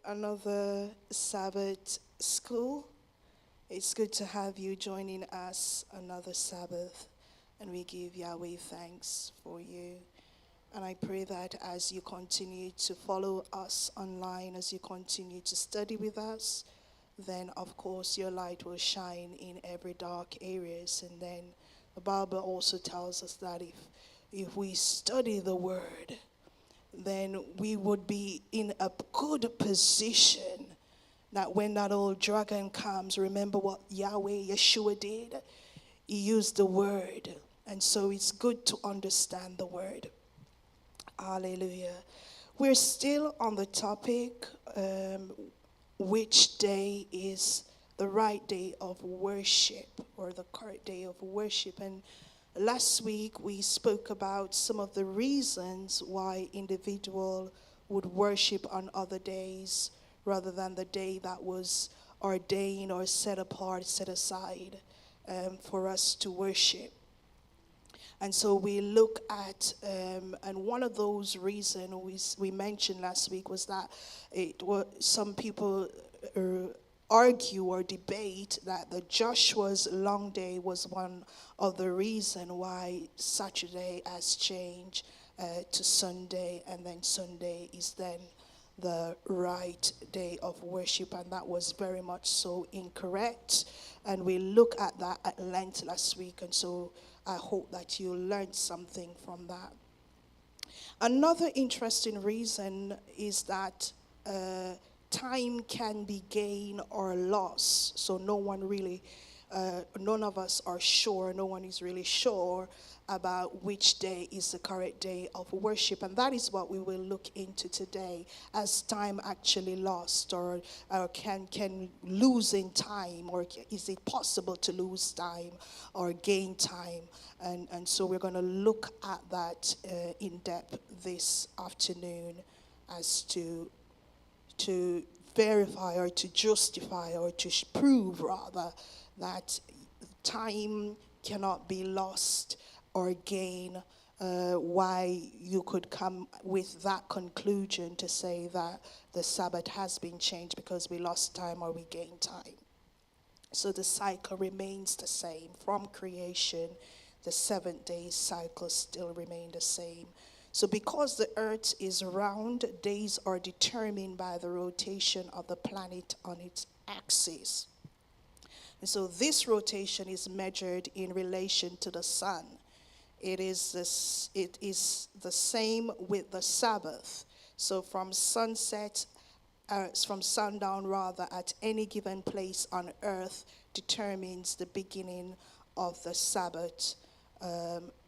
another Sabbath school. It's good to have you joining us another Sabbath, and we give Yahweh thanks for you. And I pray that as you continue to follow us online, as you continue to study with us, then of course your light will shine in every dark areas. And then the Bible also tells us that if we study the word, then we would be in a good position that when that old dragon comes, remember what Yahweh, Yahshua did? He used the word. And so it's good to understand the word. Hallelujah. We're still on the topic, which day is the right day of worship or the correct day of worship. And last week we spoke about some of the reasons why individual would worship on other days rather than the day that was ordained or set apart, set aside for us to worship. And so we look at, and one of those reasons we mentioned last week was that some people argue or debate that the Joshua's long day was one of the reason why Saturday has changed to Sunday, and then Sunday is then the right day of worship, and that was very much so incorrect. And we look at that at length last week, and so I hope that you learned something from that. Another interesting reason is that time can be gained or lost. So none of us are sure, no one is really sure about which day is the correct day of worship. And that is what we will look into today, as time actually lost, or can lose in time, or is it possible to lose time or gain time? And so we're going to look at that in depth this afternoon, as to verify or to justify or to prove rather that time cannot be lost or gained. Why you could come with that conclusion to say that the Sabbath has been changed because we lost time or we gained time. So the cycle remains the same from creation. The 7-day cycle still remains the same. So because the earth is round, days are determined by the rotation of the planet on its axis. And so this rotation is measured in relation to the sun. It is the same with the Sabbath. So from sundown rather, at any given place on earth determines the beginning of the Sabbath.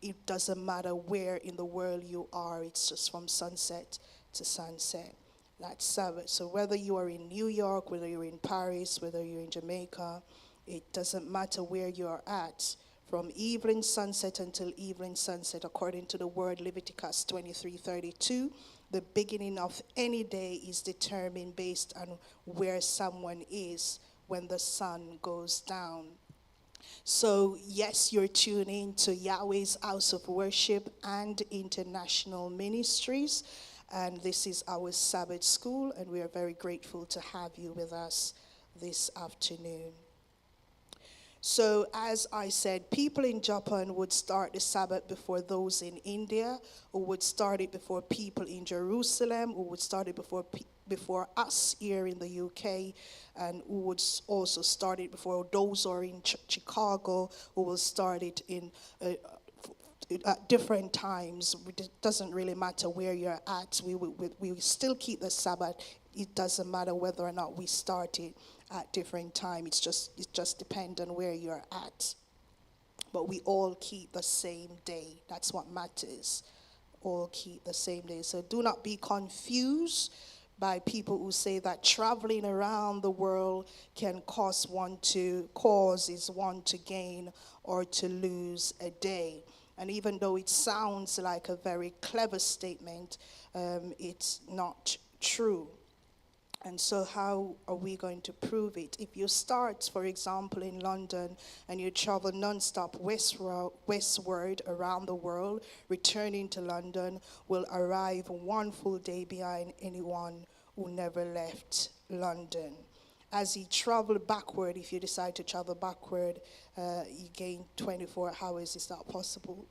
It doesn't matter where in the world you are, it's just from sunset to sunset. That's Sabbath. So whether you are in New York, whether you're in Paris, whether you're in Jamaica, it doesn't matter where you are at. From evening sunset until evening sunset, according to the word Leviticus 23:32, the beginning of any day is determined based on where someone is when the sun goes down. So yes, you're tuning to Yahweh's House of Worship and International Ministries, and this is our Sabbath school, and we are very grateful to have you with us this afternoon. So as I said, people in Japan would start the Sabbath before those in India, who would start it before people in Jerusalem, who would start it before us here in the UK, and who would also start it before those who are in Chicago, who will start it in at different times. It doesn't really matter where you're at. We still keep the Sabbath. It doesn't matter whether or not we start it at different time. It just depends on where you're at. But we all keep the same day. That's what matters. All keep the same day. So do not be confused by people who say that traveling around the world can causes one to gain or to lose a day. And even though it sounds like a very clever statement, it's not true. And so how are we going to prove it? If you start, for example, in London and you travel non-stop westward around the world, returning to London will arrive one full day behind anyone who never left London. As he traveled backward, if you decide to travel backward, you gain 24 hours. Is that possible?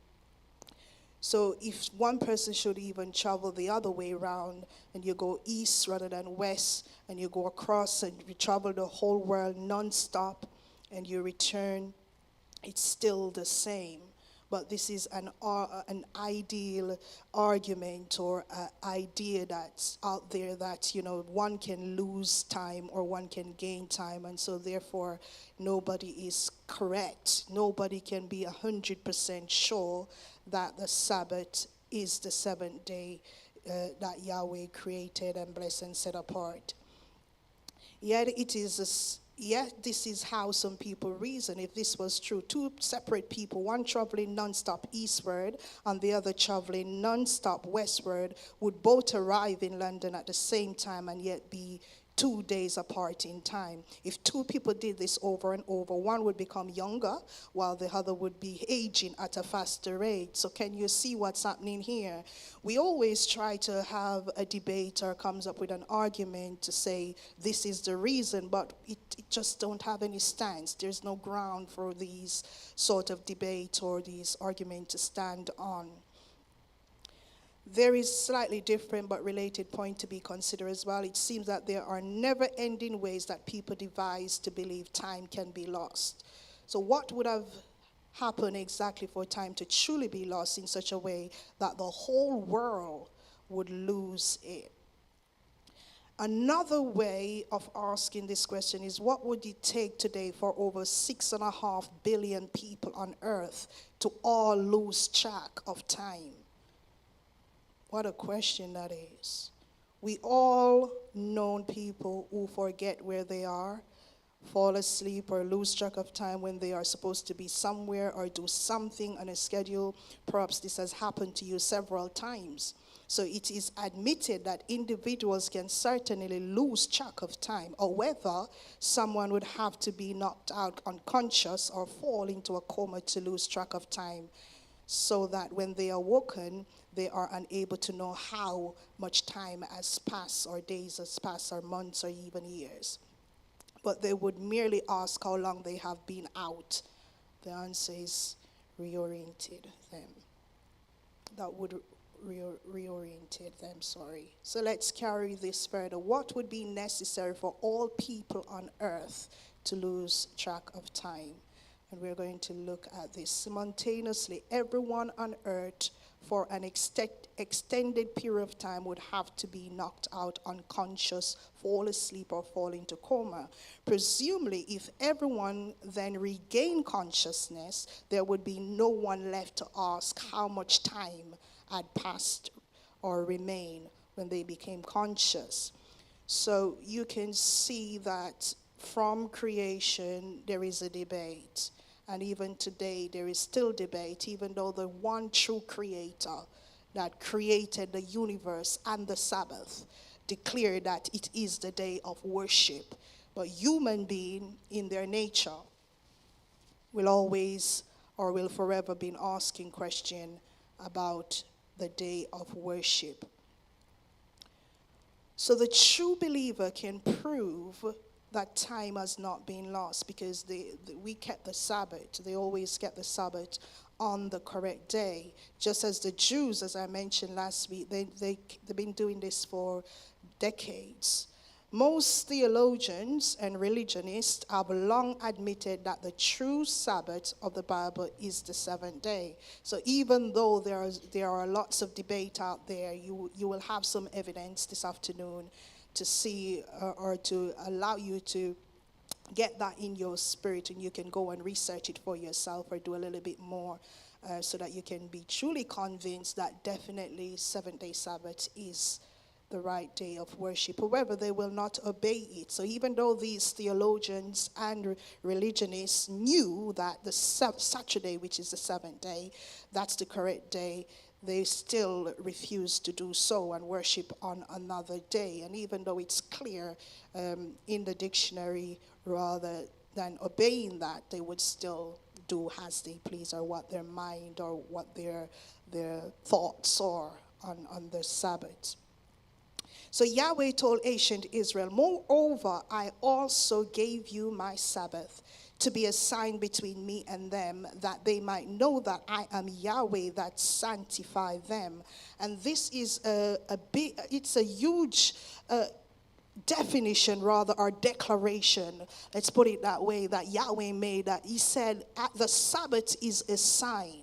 So if one person should even travel the other way around, and you go east rather than west, and you go across and you travel the whole world non-stop, and you return, it's still the same. But this is an ideal argument or idea that's out there that, one can lose time or one can gain time. And so therefore, nobody is correct. Nobody can be 100% sure that the Sabbath is the seventh day that Yahweh created and blessed and set apart. Yet this is how some people reason. If this was true, two separate people, one traveling non-stop eastward and the other traveling non-stop westward, would both arrive in London at the same time and yet be 2 days apart in time. If two people did this over and over, one would become younger while the other would be aging at a faster rate. So can you see what's happening here? We always try to have a debate or comes up with an argument to say this is the reason, but it just don't have any stance. There's no ground for these sort of debate or these arguments to stand on. There is slightly different but related point to be considered as well. It seems that there are never-ending ways that people devise to believe time can be lost. So what would have happened exactly for time to truly be lost in such a way that the whole world would lose it? Another way of asking this question is, what would it take today for over 6.5 billion people on earth to all lose track of time? What a question that is. We all know people who forget where they are, fall asleep or lose track of time when they are supposed to be somewhere or do something on a schedule. Perhaps this has happened to you several times. So it is admitted that individuals can certainly lose track of time. However, someone would have to be knocked out unconscious or fall into a coma to lose track of time, so that when they are woken, they are unable to know how much time has passed, or days has passed, or months, or even years. But they would merely ask how long they have been out. The answer is reoriented them. That would reoriented them, sorry. So let's carry this further. What would be necessary for all people on earth to lose track of time? And we're going to look at this. Simultaneously, everyone on earth for an extended period of time would have to be knocked out unconscious, fall asleep, or fall into coma. Presumably, if everyone then regained consciousness, there would be no one left to ask how much time had passed or remained when they became conscious. So you can see that from creation, there is a debate. And even today, there is still debate, even though the one true creator that created the universe and the Sabbath declared that it is the day of worship. But human beings, in their nature, will always or will forever be asking questions about the day of worship. So the true believer can prove that time has not been lost, because we kept the Sabbath. They always kept the Sabbath on the correct day. Just as the Jews, as I mentioned last week, they've been doing this for decades. Most theologians and religionists have long admitted that the true Sabbath of the Bible is the seventh day. So even though there are lots of debate out there, you will have some evidence this afternoon to see or to allow you to get that in your spirit, and you can go and research it for yourself or do a little bit more so that you can be truly convinced that definitely seventh-day Sabbath is the right day of worship. However, they will not obey it. So even though these theologians and religionists knew that the Saturday, which is the seventh day, that's the correct day, they still refuse to do so and worship on another day. And even though it's clear in the dictionary, rather than obeying that, they would still do as they please, or what their mind or what their thoughts are on the Sabbath. So Yahweh told ancient Israel, moreover, I also gave you my Sabbath to be a sign between me and them, that they might know that I am Yahweh that sanctify them. And this is it's a huge definition, rather, or declaration, let's put it that way, that Yahweh made, that he said the Sabbath is a sign.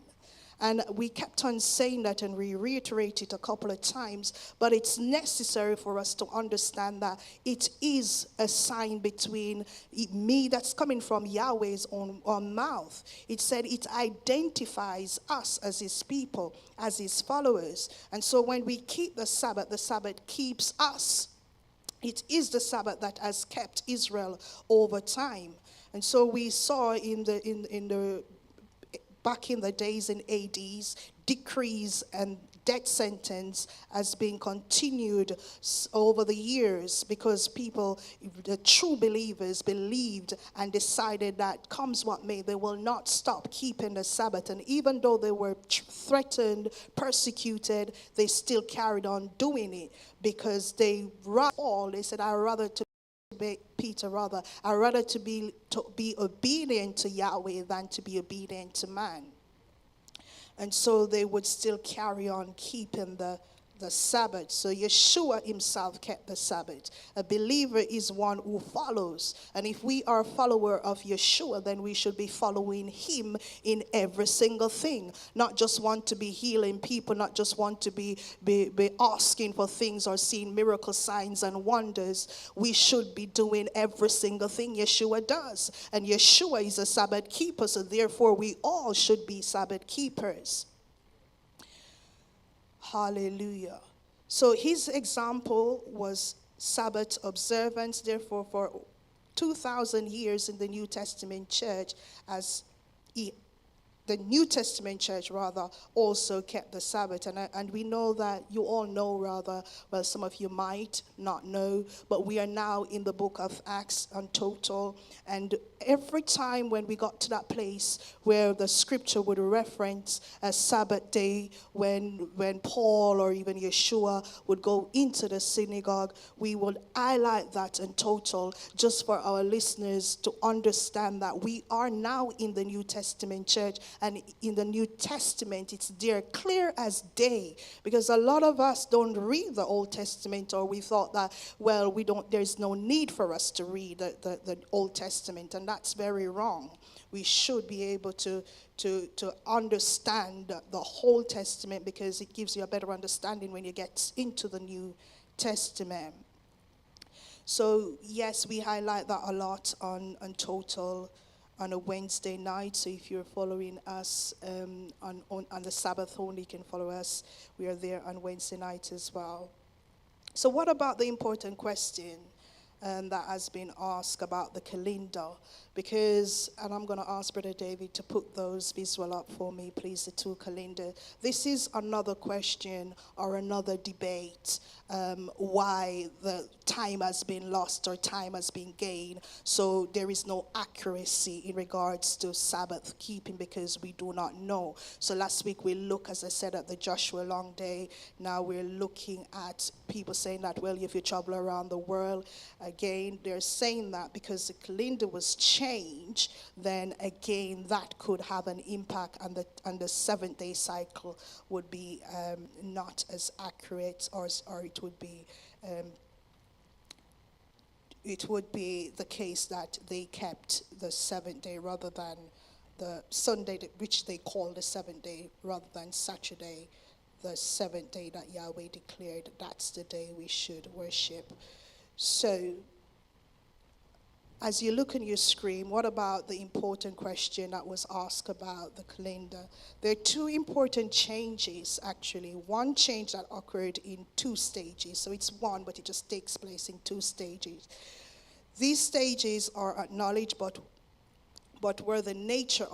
And we kept on saying that, and we reiterate it a couple of times, but it's necessary for us to understand that it is a sign between me, that's coming from Yahweh's own mouth. It said it identifies us as his people, as his followers. And so when we keep the Sabbath keeps us. It is the Sabbath that has kept Israel over time. And so we saw in the back in the days in ADs, decrees and death sentence has been continued over the years, because people, the true believers, believed and decided that comes what may, they will not stop keeping the Sabbath. And even though they were threatened, persecuted, they still carried on doing it, because they said, I rather to Peter, rather, I rather to be obedient to Yahweh than to be obedient to man. And so they would still carry on keeping the Sabbath. So Yahshua himself kept the Sabbath. A believer is one who follows. And if we are a follower of Yahshua, then we should be following him in every single thing. Not just want to be healing people, not just want to be asking for things or seeing miracle signs and wonders. We should be doing every single thing Yahshua does. And Yahshua is a Sabbath keeper, so therefore we all should be Sabbath keepers. Hallelujah. So his example was Sabbath observance. Therefore, for 2,000 years in the New Testament church, the New Testament church, rather, also kept the Sabbath. And we know that, you all know, rather, well, some of you might not know, but we are now in the book of Acts on total. And every time when we got to that place where the scripture would reference a Sabbath day, when Paul or even Yahshua would go into the synagogue, we would highlight that in total, just for our listeners to understand that we are now in the New Testament church. And in the New Testament, it's there clear as day, because a lot of us don't read the Old Testament, or we thought that, well, there's no need for us to read the Old Testament, and that's very wrong. We should be able to understand the whole Testament, because it gives you a better understanding when you get into the New Testament. So yes, we highlight that a lot on total on a Wednesday night. So if you're following us on the Sabbath only, you can follow us. We are there on Wednesday night as well. So what about the important question that has been asked about the calendar? Because, and I'm going to ask Brother David to put those visual up for me, please, the two calendar. This is another question or another debate, why the time has been lost or time has been gained. So there is no accuracy in regards to Sabbath keeping, because we do not know. So last week we looked, as I said, at the Joshua long day. Now we're looking at people saying that, well, if you travel around the world, again, they're saying that because the calendar was changed, then again that could have an impact, and the 7-day cycle would be not as accurate, or it would be the case that they kept the 7th day rather than the Sunday, which they call the 7th day, rather than Saturday, the 7th day that Yahweh declared that's the day we should worship. So as you look on your screen, what about the important question that was asked about the calendar? There are two important changes, actually. One change that occurred in 2 stages. So it's one, but it just takes place in 2 stages. These stages are acknowledged, but what were the natures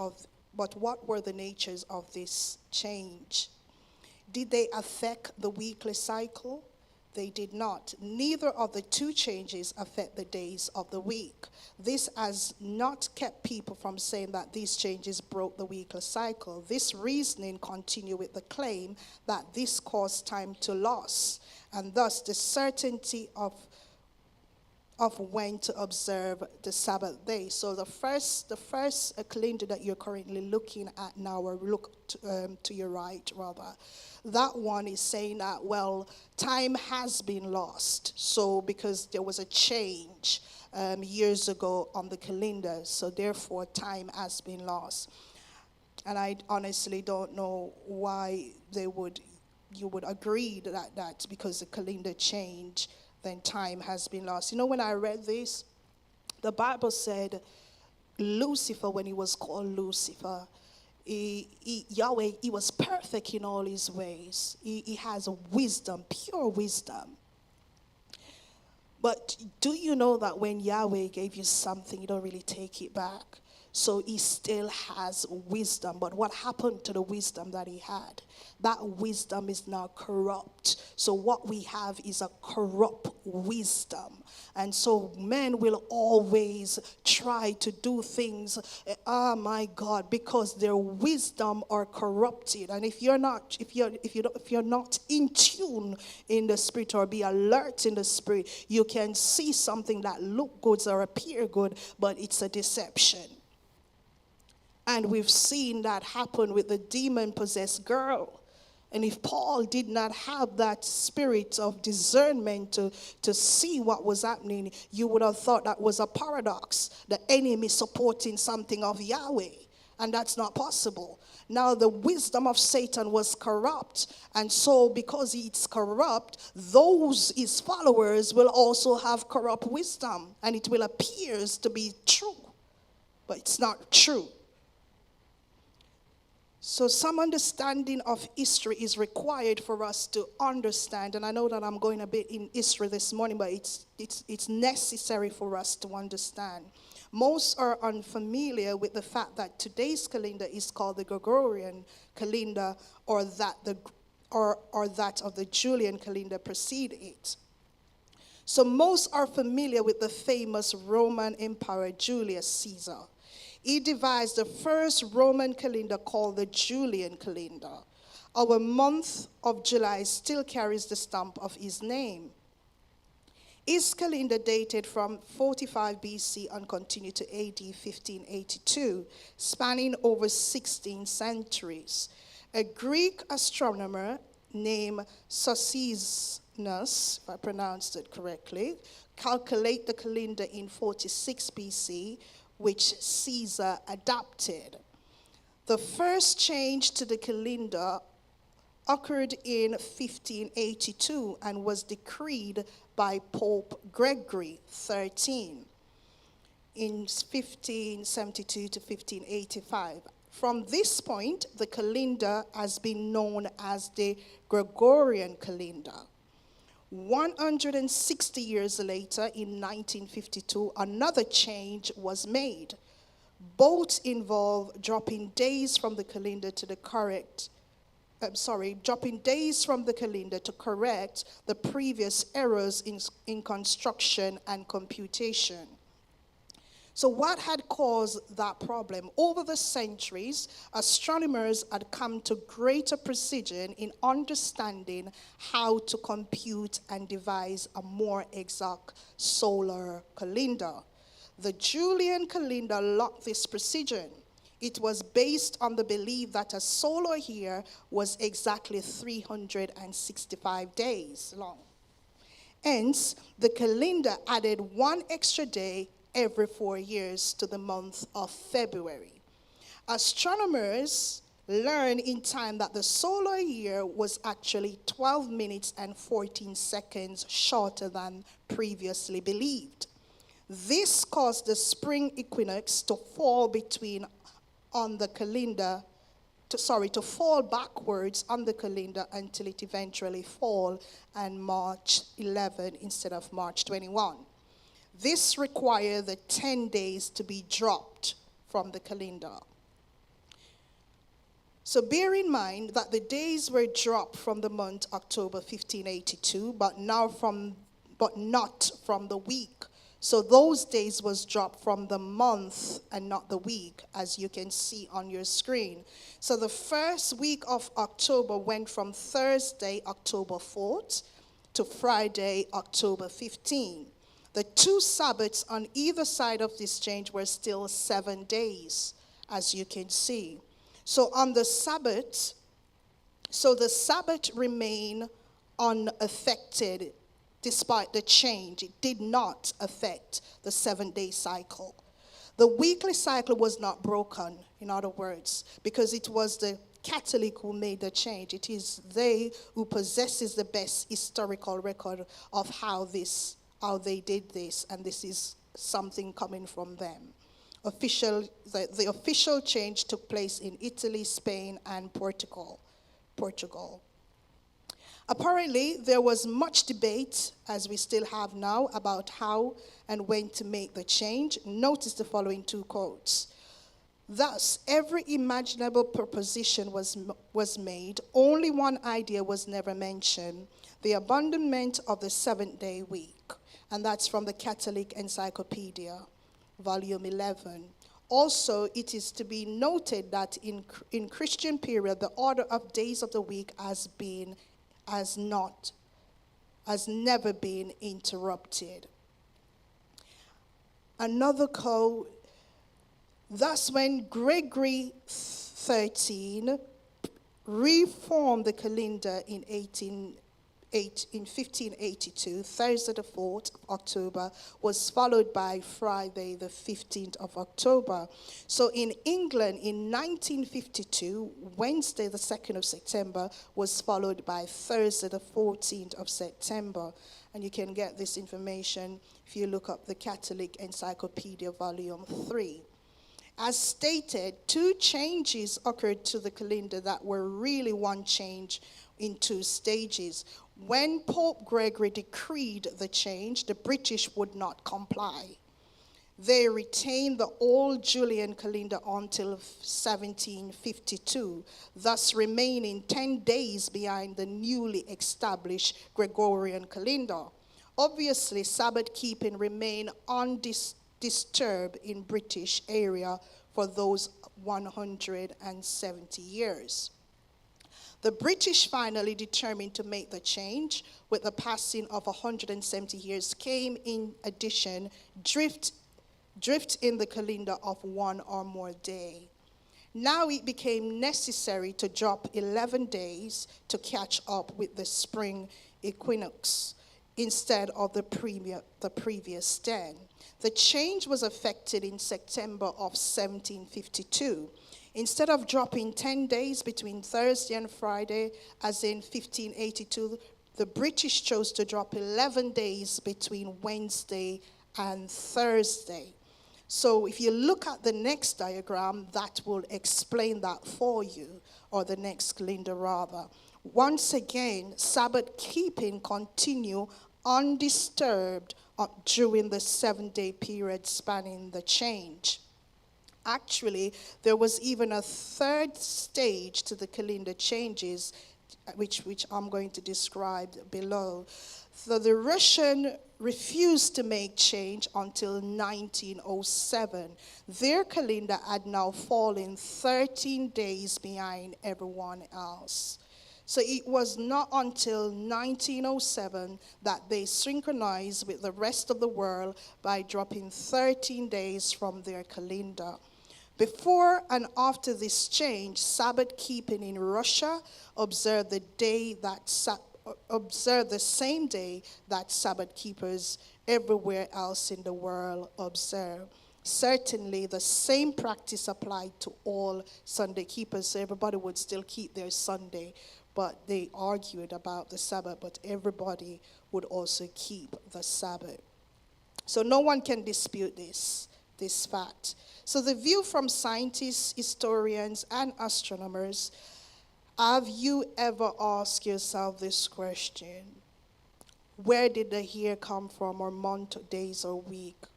of this change? Did they affect the weekly cycle? They did not. Neither of the 2 changes affect the days of the week. This has not kept people from saying that these changes broke the weekly cycle. This reasoning continued with the claim that this caused time to loss, and thus the certainty of when to observe the Sabbath day. So the first calendar that you're currently looking at now, or look to your right rather, that one is saying that, well, time has been lost. So because there was a change years ago on the calendar, so therefore time has been lost. And I honestly don't know why you would agree that because the calendar changed, then time has been lost. You know, when I read this, the Bible said Lucifer, when he was called Lucifer, Yahweh, he was perfect in all his ways. He has wisdom, pure wisdom. But do you know that when Yahweh gave you something, you don't really take it back? So he still has wisdom. But what happened to the wisdom that he had? That wisdom is now corrupt. So what we have is a corrupt wisdom. And so men will always try to do things, oh my God, because their wisdom are corrupted. And if you're not in tune in the spirit, or be alert in the spirit, you can see something that look good or appear good, but it's a deception. And we've seen that happen with the demon-possessed girl. And if Paul did not have that spirit of discernment to see what was happening, you would have thought that was a paradox, the enemy supporting something of Yahweh. And that's not possible. Now the wisdom of Satan was corrupt. And so because it's corrupt, his followers will also have corrupt wisdom. And it will appear to be true. But it's not true. So some understanding of history is required for us to understand. And I know that I'm going a bit in history this morning, but it's necessary for us to understand. Most are unfamiliar with the fact that today's calendar is called the Gregorian calendar, or that of the Julian calendar precede it. So most are familiar with the famous Roman Emperor Julius Caesar. He devised the first Roman calendar called the Julian calendar. Our month of July still carries the stamp of his name. His calendar dated from 45 BC and continued to AD 1582, spanning over 16 centuries. A Greek astronomer named Socinus, if I pronounced it correctly, calculated the calendar in 46 BC, which Caesar adopted. The first change to the calendar occurred in 1582 and was decreed by Pope Gregory XIII in 1572 to 1585. From this point, the calendar has been known as the Gregorian calendar. 160 years later, in 1952, another change was made. Both involve dropping days from the calendar to correct the previous errors in construction and computation. So what had caused that problem? Over the centuries, astronomers had come to greater precision in understanding how to compute and devise a more exact solar calendar. The Julian calendar lacked this precision. It was based on the belief that a solar year was exactly 365 days long. Hence, the calendar added one extra day every 4 years to the month of February. Astronomers learned in time that the solar year was actually 12 minutes and 14 seconds shorter than previously believed. This caused the spring equinox to fall to fall backwards on the calendar until it eventually fell on March 11 instead of March 21. This required the 10 days to be dropped from the calendar. So bear in mind that the days were dropped from the month October 1582, but not from the week. So those days was dropped from the month and not the week, as you can see on your screen. So the first week of October went from Thursday, October 4th, to Friday, October 15. The two Sabbaths on either side of this change were still 7 days, as you can see. So the Sabbath remained unaffected despite the change. It did not affect the 7-day cycle. The weekly cycle was not broken, in other words, because it was the Catholic who made the change. It is they who possesses the best historical record of how they did this, and this is something coming from them. The official change took place in Italy, Spain, and Portugal. Apparently, there was much debate, as we still have now, about how and when to make the change. Notice the following two quotes. Thus, every imaginable proposition was made. Only one idea was never mentioned, the abandonment of the 7-day week. And that's from the Catholic Encyclopedia, volume 11. Also, it is to be noted that in Christian period, the order of days of the week has never been interrupted. Another quote, thus when Gregory XIII reformed the calendar in 1582, Thursday the 4th of October was followed by Friday the 15th of October. So in England in 1952, Wednesday the 2nd of September was followed by Thursday the 14th of September. And you can get this information if you look up the Catholic Encyclopedia, volume 3. As stated, two changes occurred to the calendar that were really one change in two stages. When Pope Gregory decreed the change, the British would not comply. They retained the old Julian calendar until 1752, thus remaining 10 days behind the newly established Gregorian calendar. Obviously, Sabbath keeping remained undisturbed in British area for those 170 years. The British finally determined to make the change. With the passing of 170 years came in addition drift in the calendar of one or more day. Now it became necessary to drop 11 days to catch up with the spring equinox instead of the previous 10. The change was effected in September of 1752. Instead of dropping 10 days between Thursday and Friday, as in 1582, the British chose to drop 11 days between Wednesday and Thursday. So if you look at the next diagram, that will explain that for you, or the next calendar rather. Once again, Sabbath keeping continued undisturbed during the 7-day period spanning the change. Actually, there was even a third stage to the calendar changes, which I'm going to describe below. So the Russian refused to make change until 1907. Their calendar had now fallen 13 days behind everyone else. So it was not until 1907 that they synchronized with the rest of the world by dropping 13 days from their calendar. Before and after this change, Sabbath keeping in Russia observed the same day that Sabbath keepers everywhere else in the world observe. Certainly, the same practice applied to all Sunday keepers. So everybody would still keep their Sunday, but they argued about the Sabbath, but everybody would also keep the Sabbath. So no one can dispute this fact. So the view from scientists, historians, and astronomers, have you ever asked yourself this question? Where did the year come from, or month, days, or week?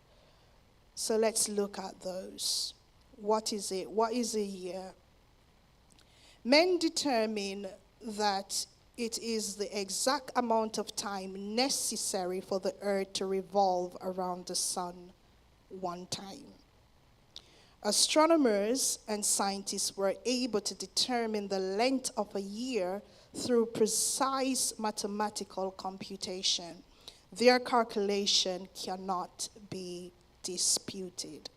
So let's look at those. What is it? What is a year? Men determine that it is the exact amount of time necessary for the earth to revolve around the sun one time. Astronomers and scientists were able to determine the length of a year through precise mathematical computation. Their calculation cannot be disputed.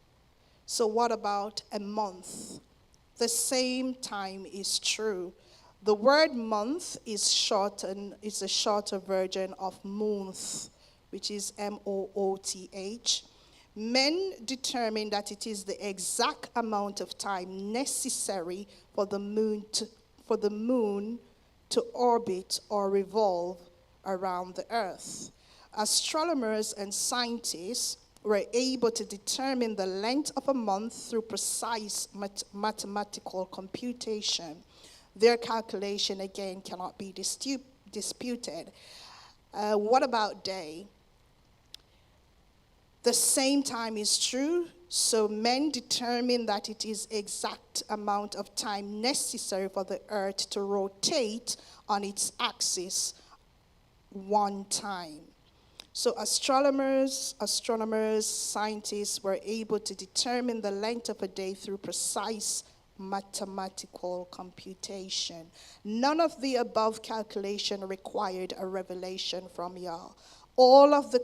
So what about a month? The same time is true. The word month is a shorter version of month, which is mooth. Men determine that it is the exact amount of time necessary for the moon to orbit or revolve around the earth. Astronomers and scientists were able to determine the length of a month through precise mathematical computation. Their calculation, again, cannot be disputed. What about day? The same time is true, so men determine that it is exact amount of time necessary for the earth to rotate on its axis one time. So astronomers, scientists were able to determine the length of a day through precise mathematical computation. None of the above calculation required a revelation from Yah. All of the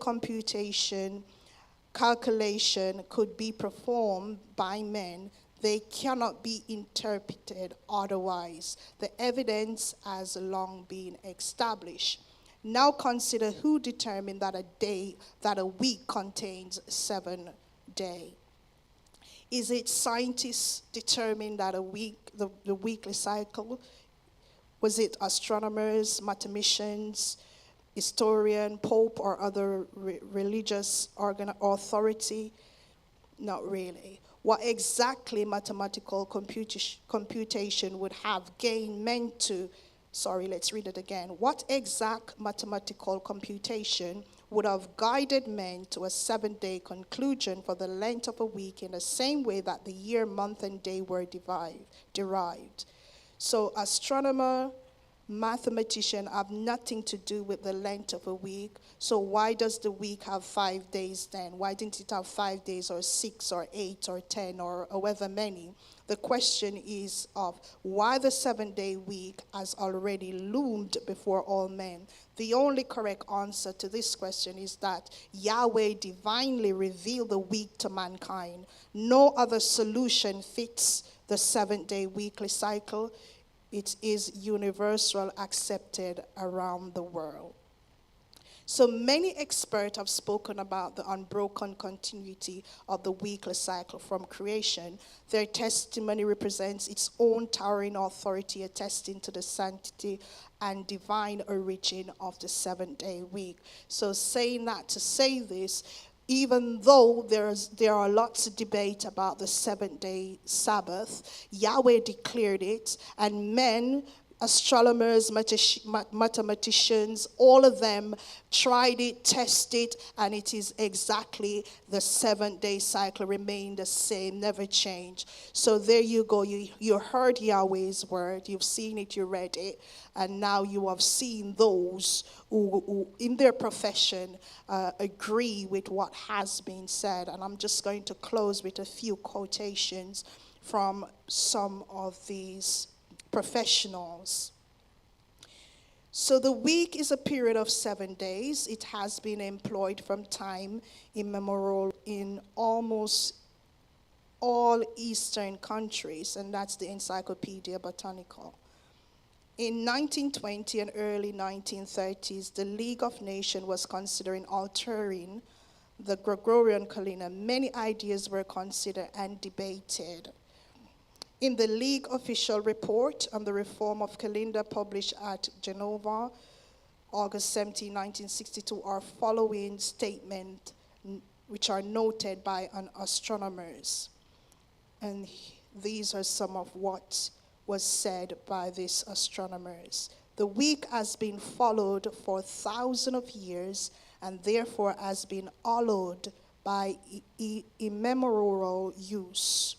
calculation could be performed by men. They cannot be interpreted otherwise. The evidence has long been established. Now consider who determined that a week contains 7 days. Is it scientists determined that a week, the weekly cycle? Was it astronomers, mathematicians, historian, pope, or other religious authority? Not really. What exactly mathematical computation would have gained men to, let's read it again. What exact mathematical computation would have guided men to a 7-day conclusion for the length of a week in the same way that the year, month, and day were derived? So astronomer, mathematician have nothing to do with the length of a week. So why does the week have 5 days then? Why didn't it have 5 days or 6 or 8 or 10 or however many? The question is of why the 7-day week has already loomed before all men. The only correct answer to this question is that Yahweh divinely revealed the week to mankind. No other solution fits the 7-day weekly cycle. It is universal, accepted around the world. So many experts have spoken about the unbroken continuity of the weekly cycle from creation. Their testimony represents its own towering authority, attesting to the sanctity and divine origin of the 7-day week. So saying that to say this, even though there are lots of debate about the 7-day Sabbath, Yahweh declared it, and men, astronomers, mathematicians, all of them tried it, tested it, and it is exactly the 7-day cycle, remained the same, never changed. So there you go. You heard Yahweh's word. You've seen it, you read it, and now you have seen those who in their profession agree with what has been said. And I'm just going to close with a few quotations from some of these professionals. So the week is a period of 7 days. It has been employed from time immemorial in almost all Eastern countries, and that's the Encyclopedia Britannica. In 1920 and early 1930s, the League of Nations was considering altering the Gregorian calendar. Many ideas were considered and debated. In the League official report on the reform of calendar published at Geneva, August 17, 1962, are following statements which are noted by an astronomers. And these are some of what was said by these astronomers. The week has been followed for thousands of years and therefore has been hallowed by immemorial use.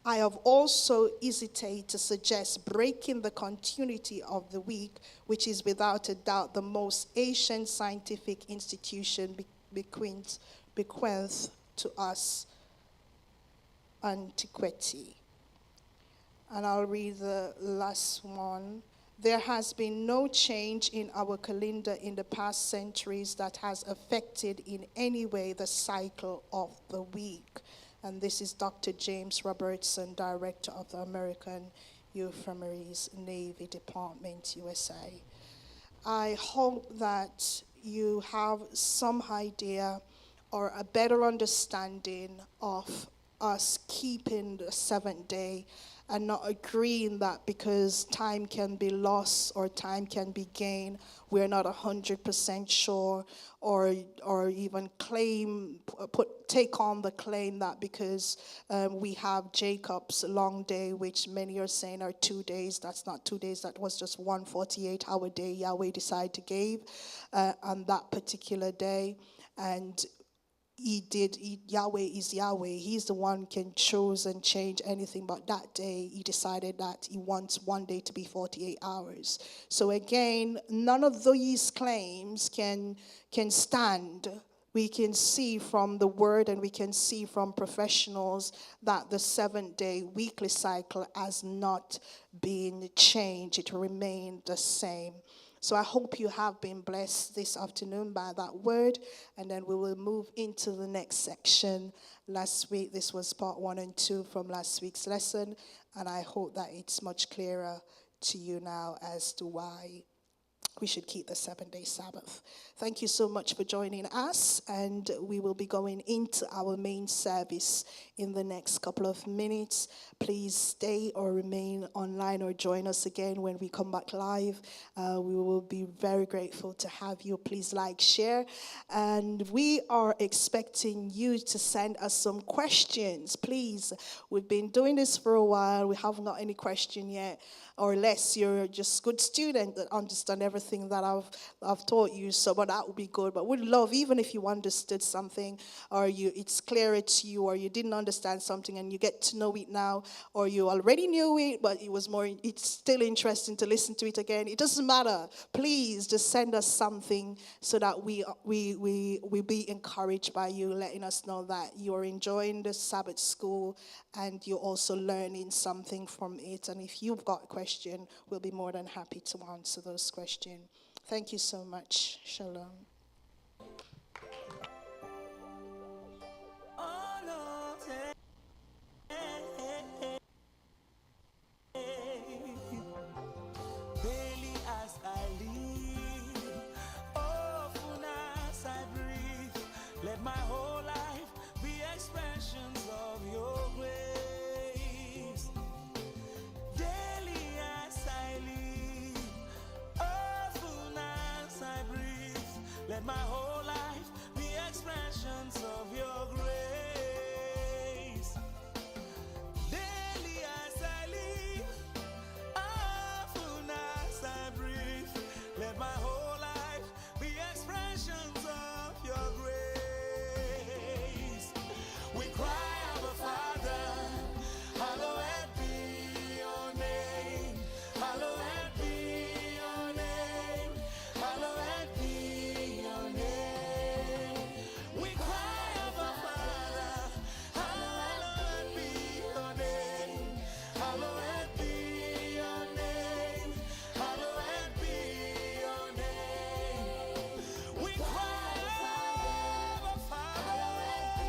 I have also hesitated to suggest breaking the continuity of the week, which is without a doubt the most ancient scientific institution bequeathed to us antiquity. And I'll read the last one. There has been no change in our calendar in the past centuries that has affected in any way the cycle of the week. And this is Dr. James Robertson, Director of the American YHWRIM's Navy Department, USA. I hope that you have some idea or a better understanding of us keeping the seventh day and not agreeing that because time can be lost or time can be gained, we're not 100% sure, or even take on the claim that because we have Jacob's long day, which many are saying are 2 days. That's not 2 days. That was just 1 48-hour day Yahweh decided to give on that particular day. And Yahweh is Yahweh. He's the one can choose and change anything. But that day, he decided that he wants one day to be 48 hours. So again, none of these claims can stand. We can see from the word and we can see from professionals that the 7-day weekly cycle has not been changed. It remained the same. So I hope you have been blessed this afternoon by that word, and then we will move into the next section. Last week, this was part 1 and 2 from last week's lesson, and I hope that it's much clearer to you now as to why we should keep the 7-day Sabbath. Thank you so much for joining us, and we will be going into our main service in the next couple of minutes. Please stay or remain online or join us again when we come back live. We will be very grateful to have you. Please like, share, and we are expecting you to send us some questions. Please, we've been doing this for a while. We haven't got any question yet, or unless you're just a good student that understand everything that I've taught you. So, but that would be good. But we'd love, even if you understood something, or it's clearer to you, or you didn't understand something and you get to know it now, or you already knew it, but it's still interesting to listen to it again. It doesn't matter. Please just send us something so that we be encouraged by you, letting us know that you're enjoying the Sabbath school and you're also learning something from it. And if you've got a question, we'll be more than happy to answer those questions. Thank you so much. Shalom. Daily as I live, often as I breathe, let my whole life be expressions of your grace. Daily as I live, often as I breathe, let my whole life be expressions